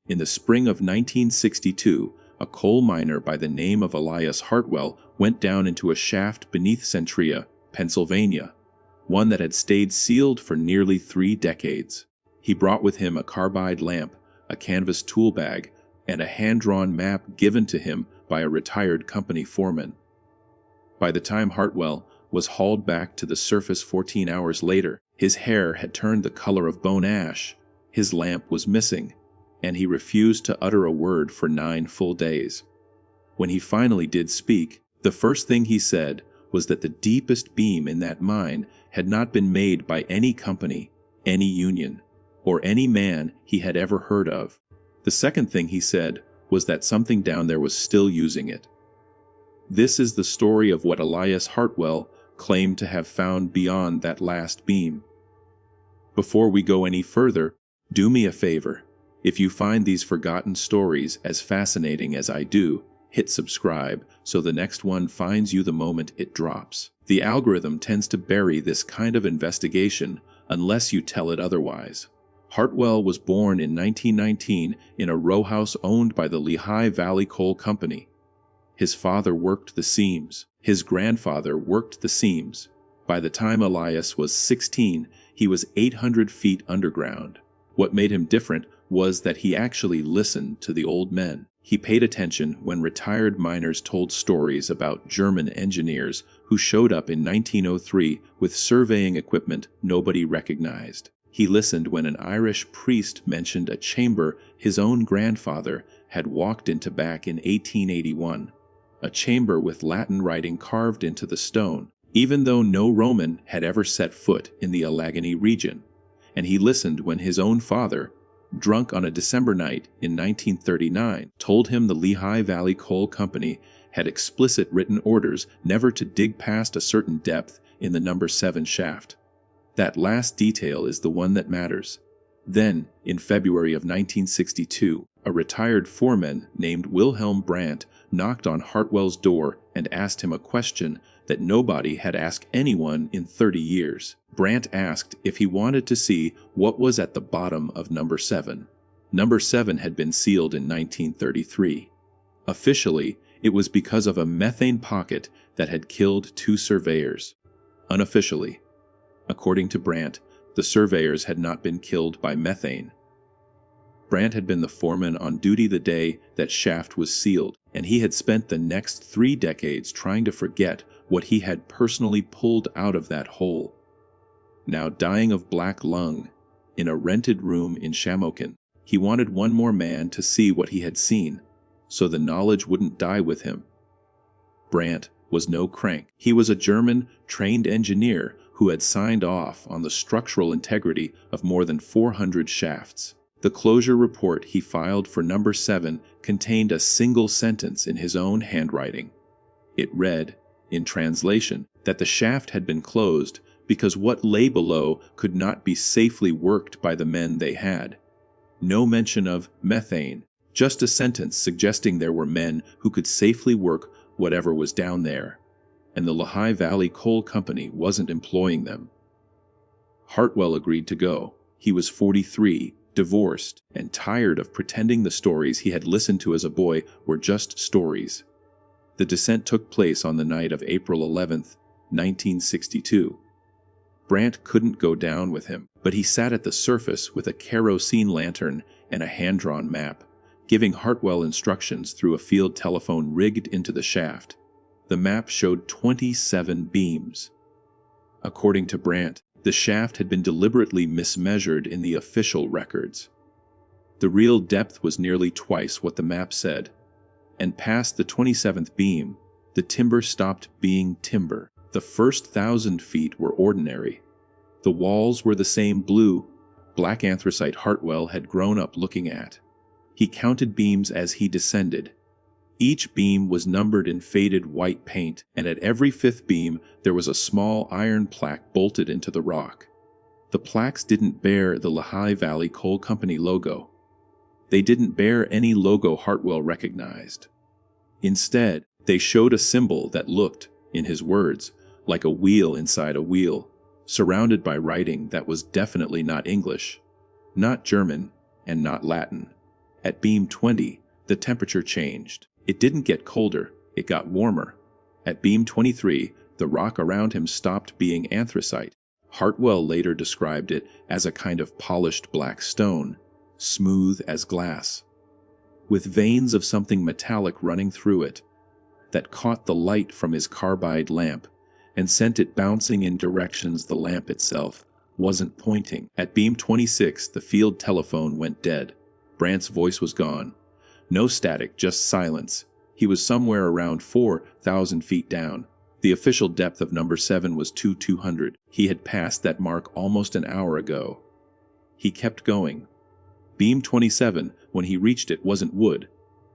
In the spring of 1962, a coal miner by the name of Elias Hartwell went down into a shaft beneath Centralia, Pennsylvania, one that had stayed sealed for nearly 3 decades. He brought with him a carbide lamp, a canvas tool bag, and a hand-drawn map given to him by a retired company foreman. By the time Hartwell was hauled back to the surface 14 hours later, his hair had turned the color of bone ash, his lamp was missing, and he refused to utter a word for 9 full days. When he finally did speak, the first thing he said was that the deepest beam in that mine had not been made by any company, any union, or any man he had ever heard of. The second thing he said was that something down there was still using it. This is the story of what Elias Hartwell claimed to have found beyond that last beam. Before we go any further, do me a favor. If you find these forgotten stories as fascinating as I do, hit subscribe so the next one finds you the moment it drops. The algorithm tends to bury this kind of investigation unless you tell it otherwise. Hartwell was born in 1919 in a row house owned by the Lehigh Valley Coal Company. His father worked the seams. His grandfather worked the seams. By the time Elias was 16, he was 800 feet underground. What made him different was that he actually listened to the old men. He paid attention when retired miners told stories about German engineers who showed up in 1903 with surveying equipment nobody recognized. He listened when an Irish priest mentioned a chamber his own grandfather had walked into back in 1881, a chamber with Latin writing carved into the stone, even though no Roman had ever set foot in the Allegheny region. And he listened when his own father, drunk on a December night in 1939, told him the Lehigh Valley Coal Company had explicit written orders never to dig past a certain depth in the number 7 shaft. That last detail is the one that matters. Then, in February of 1962, a retired foreman named Wilhelm Brandt knocked on Hartwell's door and asked him a question that nobody had asked anyone in 30 years. Brandt asked if he wanted to see what was at the bottom of number 7. Number 7 had been sealed in 1933. Officially, it was because of a methane pocket that had killed 2 surveyors. Unofficially, according to Brandt, the surveyors had not been killed by methane. Brandt had been the foreman on duty the day that shaft was sealed, and he had spent the next 3 decades trying to forget what he had personally pulled out of that hole. Now dying of black lung in a rented room in Shamokin, he wanted one more man to see what he had seen, so the knowledge wouldn't die with him. Brandt was no crank. He was a German trained engineer who had signed off on the structural integrity of more than 400 shafts. The closure report he filed for number 7 contained a single sentence in his own handwriting. It read, in translation, that the shaft had been closed because what lay below could not be safely worked by the men they had. No mention of methane, just a sentence suggesting there were men who could safely work whatever was down there, and the Lehigh Valley Coal Company wasn't employing them. Hartwell agreed to go. He was 43, divorced, and tired of pretending the stories he had listened to as a boy were just stories. The descent took place on the night of April 11th, 1962. Brandt couldn't go down with him, but he sat at the surface with a kerosene lantern and a hand-drawn map, giving Hartwell instructions through a field telephone rigged into the shaft. The map showed 27 beams. According to Brandt, the shaft had been deliberately mismeasured in the official records. The real depth was nearly twice what the map said, and past the 27th beam, the timber stopped being timber. The first 1,000 feet were ordinary. The walls were the same blue, black anthracite Hartwell had grown up looking at. He counted beams as he descended. Each beam was numbered in faded white paint, and at every 5th beam there was a small iron plaque bolted into the rock. The plaques didn't bear the Lehigh Valley Coal Company logo. They didn't bear any logo Hartwell recognized. Instead, they showed a symbol that looked, in his words, like a wheel inside a wheel, surrounded by writing that was definitely not English, not German, and not Latin. At beam 20, the temperature changed. It didn't get colder, it got warmer. At beam 23, the rock around him stopped being anthracite. Hartwell later described it as a kind of polished black stone, smooth as glass, with veins of something metallic running through it, that caught the light from his carbide lamp and sent it bouncing in directions the lamp itself wasn't pointing. At beam 26, the field telephone went dead. Brandt's voice was gone. No static, just silence. He was somewhere around 4,000 feet down. The official depth of number 7 was 200. He had passed that mark almost an hour ago. He kept going. Beam 27, when he reached it, wasn't wood.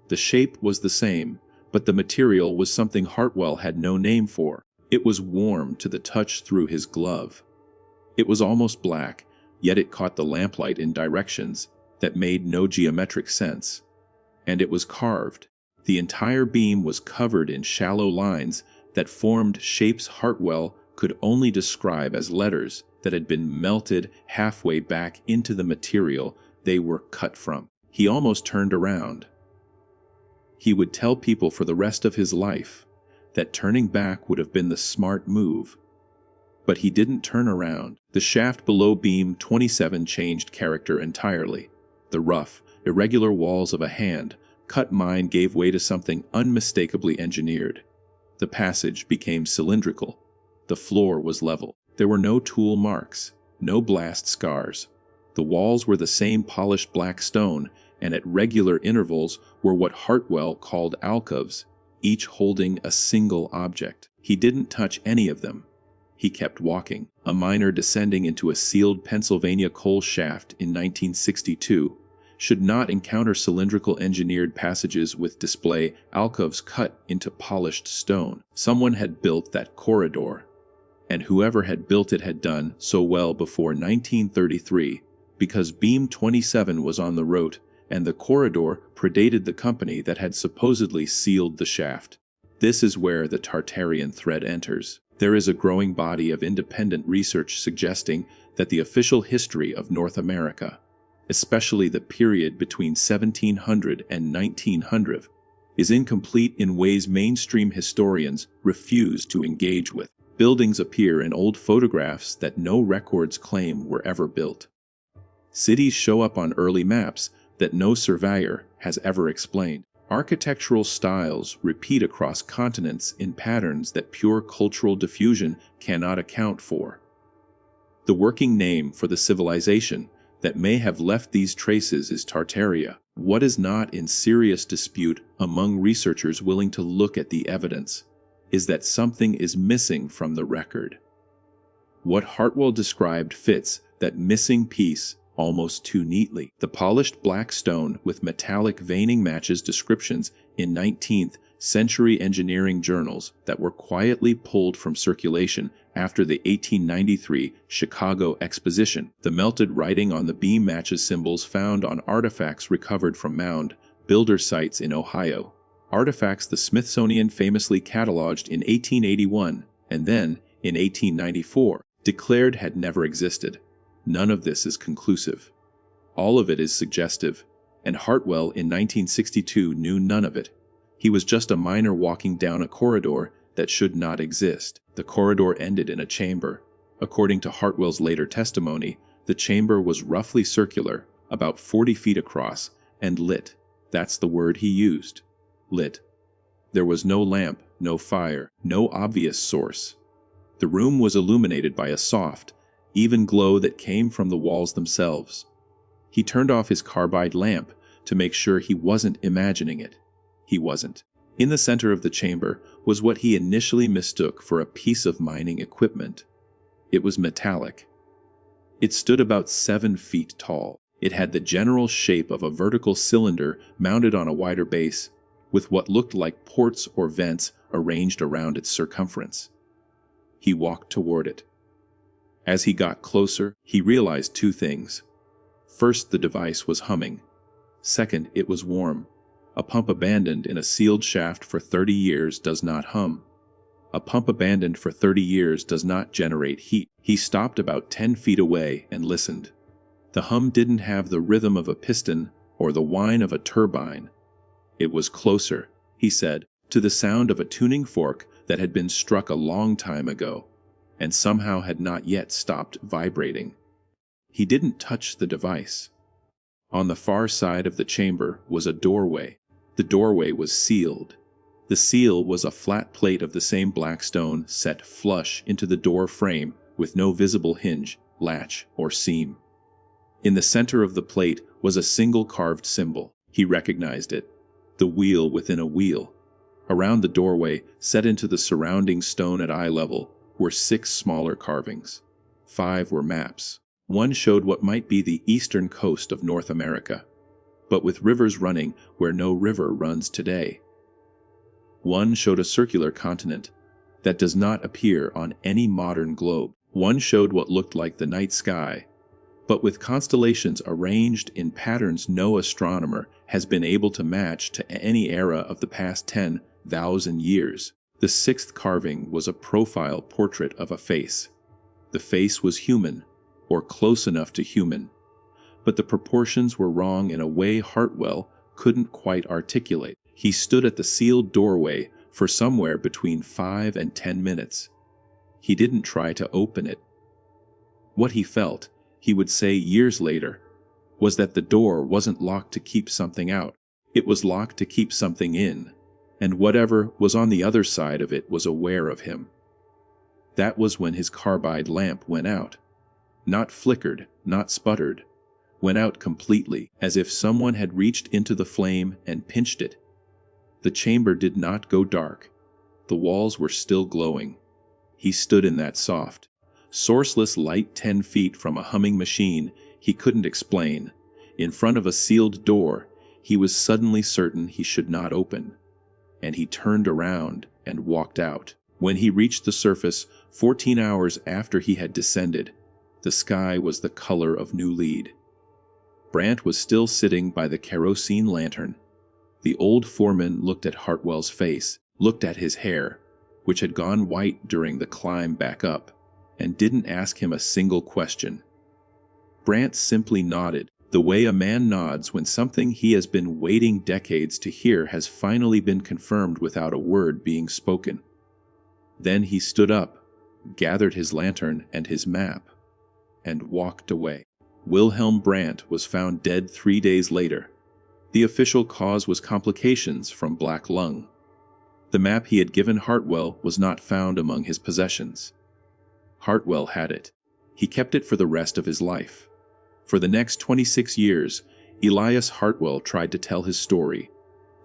The shape was the same, but the material was something Hartwell had no name for. It was warm to the touch through his glove. It was almost black, yet it caught the lamplight in directions that made no geometric sense. And it was carved. The entire beam was covered in shallow lines that formed shapes Hartwell could only describe as letters that had been melted halfway back into the material they were cut from. He almost turned around. He would tell people for the rest of his life that turning back would have been the smart move. But he didn't turn around. The shaft below beam 27 changed character entirely. The rough, irregular walls of a hand-cut mine gave way to something unmistakably engineered. The passage became cylindrical. The floor was level. There were no tool marks, no blast scars. The walls were the same polished black stone, and at regular intervals were what Hartwell called alcoves, each holding a single object. He didn't touch any of them. He kept walking. A miner descending into a sealed Pennsylvania coal shaft in 1962 should not encounter cylindrical engineered passages with display alcoves cut into polished stone. Someone had built that corridor, and whoever had built it had done so well before 1933, because beam 27 was on the route and the corridor predated the company that had supposedly sealed the shaft. This is where the Tartarian thread enters. There is a growing body of independent research suggesting that the official history of North America, especially the period between 1700 and 1900, is incomplete in ways mainstream historians refuse to engage with. Buildings appear in old photographs that no records claim were ever built. Cities show up on early maps that no surveyor has ever explained. Architectural styles repeat across continents in patterns that pure cultural diffusion cannot account for. The working name for the civilization that may have left these traces is Tartaria. What is not in serious dispute among researchers willing to look at the evidence is that something is missing from the record. What Hartwell described fits that missing piece almost too neatly. The polished black stone with metallic veining matches descriptions in 19th century engineering journals that were quietly pulled from circulation after the 1893 Chicago Exposition. The melted writing on the beam matches symbols found on artifacts recovered from mound builder sites in Ohio. Artifacts the Smithsonian famously cataloged in 1881 and then, in 1894, declared had never existed. None of this is conclusive. All of it is suggestive, and Hartwell in 1962 knew none of it. He was just a miner walking down a corridor that should not exist. The corridor ended in a chamber. According to Hartwell's later testimony, the chamber was roughly circular, about 40 feet across, and lit. That's the word he used. Lit. There was no lamp, no fire, no obvious source. The room was illuminated by a soft, even glow that came from the walls themselves. He turned off his carbide lamp to make sure he wasn't imagining it. He wasn't. In the center of the chamber was what he initially mistook for a piece of mining equipment. It was metallic. It stood about 7 feet tall. It had the general shape of a vertical cylinder mounted on a wider base, with what looked like ports or vents arranged around its circumference. He walked toward it. As he got closer, he realized two things. First, the device was humming. Second, it was warm. A pump abandoned in a sealed shaft for 30 years does not hum. A pump abandoned for 30 years does not generate heat. He stopped about 10 feet away and listened. The hum didn't have the rhythm of a piston, or the whine of a turbine. It was closer, he said, to the sound of a tuning fork that had been struck a long time ago, and somehow had not yet stopped vibrating. He didn't touch the device. On the far side of the chamber was a doorway. The doorway was sealed. The seal was a flat plate of the same black stone set flush into the door frame with no visible hinge, latch, or seam. In the center of the plate was a single carved symbol. He recognized it. The wheel within a wheel. Around the doorway, set into the surrounding stone at eye level, were 6 smaller carvings. 5 were maps. One showed what might be the eastern coast of North America, but with rivers running where no river runs today. One showed a circular continent that does not appear on any modern globe. One showed what looked like the night sky, but with constellations arranged in patterns no astronomer has been able to match to any era of the past 10,000 years. The 6th carving was a profile portrait of a face. The face was human, or close enough to human, but the proportions were wrong in a way Hartwell couldn't quite articulate. He stood at the sealed doorway for somewhere between 5 and 10 minutes. He didn't try to open it. What he felt, he would say years later, was that the door wasn't locked to keep something out. It was locked to keep something in, and whatever was on the other side of it was aware of him. That was when his carbide lamp went out. Not flickered, not sputtered, went out completely, as if someone had reached into the flame and pinched it. The chamber did not go dark. The walls were still glowing. He stood in that soft, sourceless light 10 feet from a humming machine he couldn't explain, in front of a sealed door he was suddenly certain he should not open, and he turned around and walked out. When he reached the surface, 14 hours after he had descended, the sky was the color of new lead. Brant was still sitting by the kerosene lantern. The old foreman looked at Hartwell's face, looked at his hair, which had gone white during the climb back up, and didn't ask him a single question. Brant simply nodded, the way a man nods when something he has been waiting decades to hear has finally been confirmed without a word being spoken. Then he stood up, gathered his lantern and his map, and walked away. Wilhelm Brant was found dead 3 days later. The official cause was complications from black lung. The map he had given Hartwell was not found among his possessions. Hartwell had it. He kept it for the rest of his life. For the next 26 years, Elias Hartwell tried to tell his story.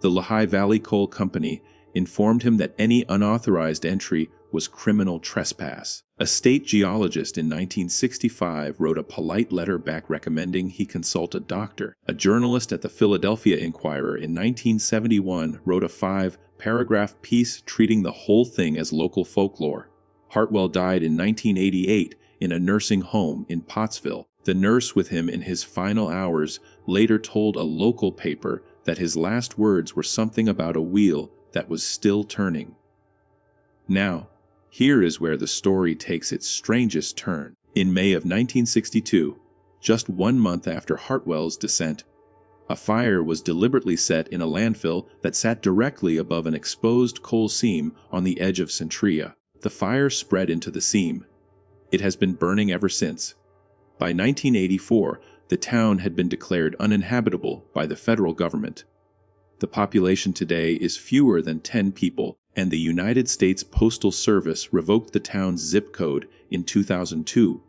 The Lehigh Valley Coal Company informed him that any unauthorized entry was criminal trespass. A state geologist in 1965 wrote a polite letter back recommending he consult a doctor. A journalist at the Philadelphia Inquirer in 1971 wrote a 5-paragraph piece treating the whole thing as local folklore. Hartwell died in 1988 in a nursing home in Pottsville. The nurse with him in his final hours later told a local paper that his last words were something about a wheel that was still turning. Now, here is where the story takes its strangest turn. In May of 1962, just 1 month after Hartwell's descent, a fire was deliberately set in a landfill that sat directly above an exposed coal seam on the edge of Centralia. The fire spread into the seam. It has been burning ever since. By 1984, the town had been declared uninhabitable by the federal government. The population today is fewer than 10 people, and the United States Postal Service revoked the town's zip code in 2002.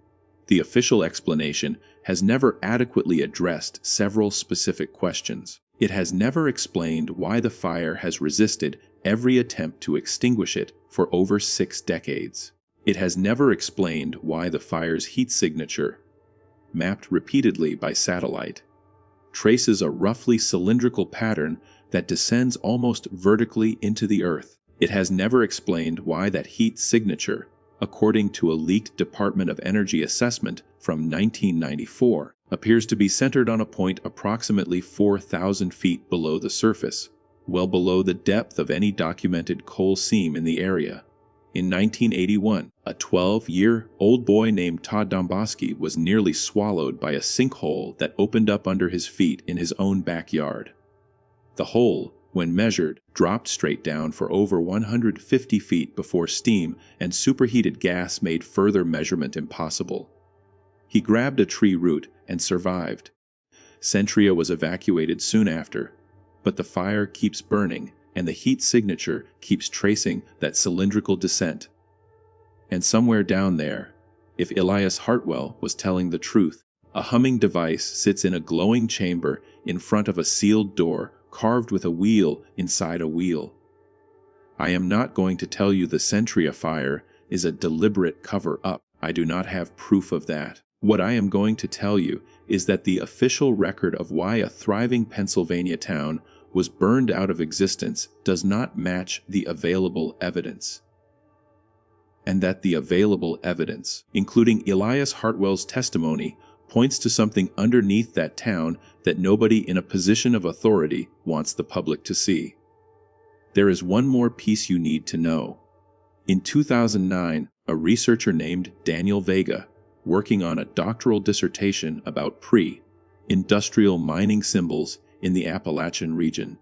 The official explanation has never adequately addressed several specific questions. It has never explained why the fire has resisted every attempt to extinguish it for over 6 decades. It has never explained why the fire's heat signature, mapped repeatedly by satellite, traces a roughly cylindrical pattern that descends almost vertically into the earth. It has never explained why that heat signature, according to a leaked Department of Energy assessment from 1994, appears to be centered on a point approximately 4,000 feet below the surface, well below the depth of any documented coal seam in the area. In 1981, a 12-year-old boy named Todd Domboski was nearly swallowed by a sinkhole that opened up under his feet in his own backyard. The hole, when measured, dropped straight down for over 150 feet before steam and superheated gas made further measurement impossible. He grabbed a tree root and survived. Centralia was evacuated soon after, but the fire keeps burning and the heat signature keeps tracing that cylindrical descent. And somewhere down there, if Elias Hartwell was telling the truth, a humming device sits in a glowing chamber in front of a sealed door carved with a wheel inside a wheel. I am not going to tell you the Centralia fire is a deliberate cover-up. I do not have proof of that. What I am going to tell you is that the official record of why a thriving Pennsylvania town was burned out of existence does not match the available evidence. And that the available evidence, including Elias Hartwell's testimony, points to something underneath that town that nobody in a position of authority wants the public to see. There is one more piece you need to know. In 2009, a researcher named Daniel Vega, working on a doctoral dissertation about pre-industrial mining symbols in the Appalachian region,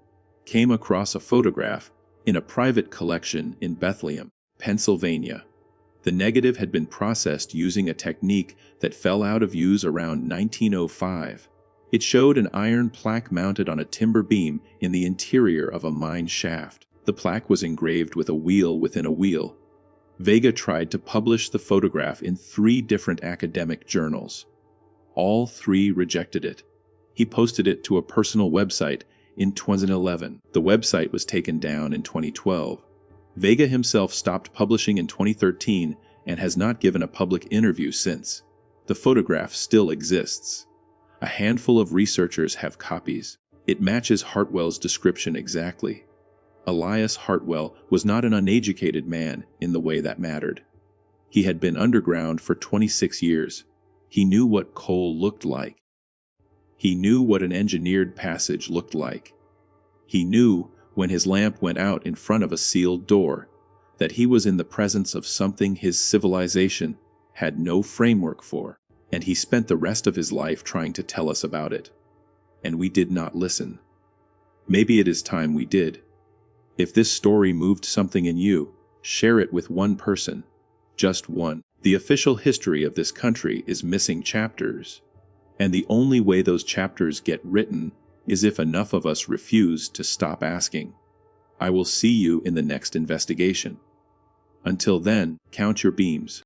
came across a photograph in a private collection in Bethlehem, Pennsylvania. The negative had been processed using a technique that fell out of use around 1905. It showed an iron plaque mounted on a timber beam in the interior of a mine shaft. The plaque was engraved with a wheel within a wheel. Vega tried to publish the photograph in 3 different academic journals. All 3 rejected it. He posted it to a personal website in 2011. The website was taken down in 2012. Vega himself stopped publishing in 2013 and has not given a public interview since. The photograph still exists. A handful of researchers have copies. It matches Hartwell's description exactly. Elias Hartwell was not an uneducated man in the way that mattered. He had been underground for 26 years. He knew what coal looked like. He knew what an engineered passage looked like. He knew, when his lamp went out in front of a sealed door, that he was in the presence of something his civilization had no framework for, and he spent the rest of his life trying to tell us about it. And we did not listen. Maybe it is time we did. If this story moved something in you, share it with one person. Just one. The official history of this country is missing chapters. And the only way those chapters get written is if enough of us refuse to stop asking. I will see you in the next investigation. Until then, count your beams.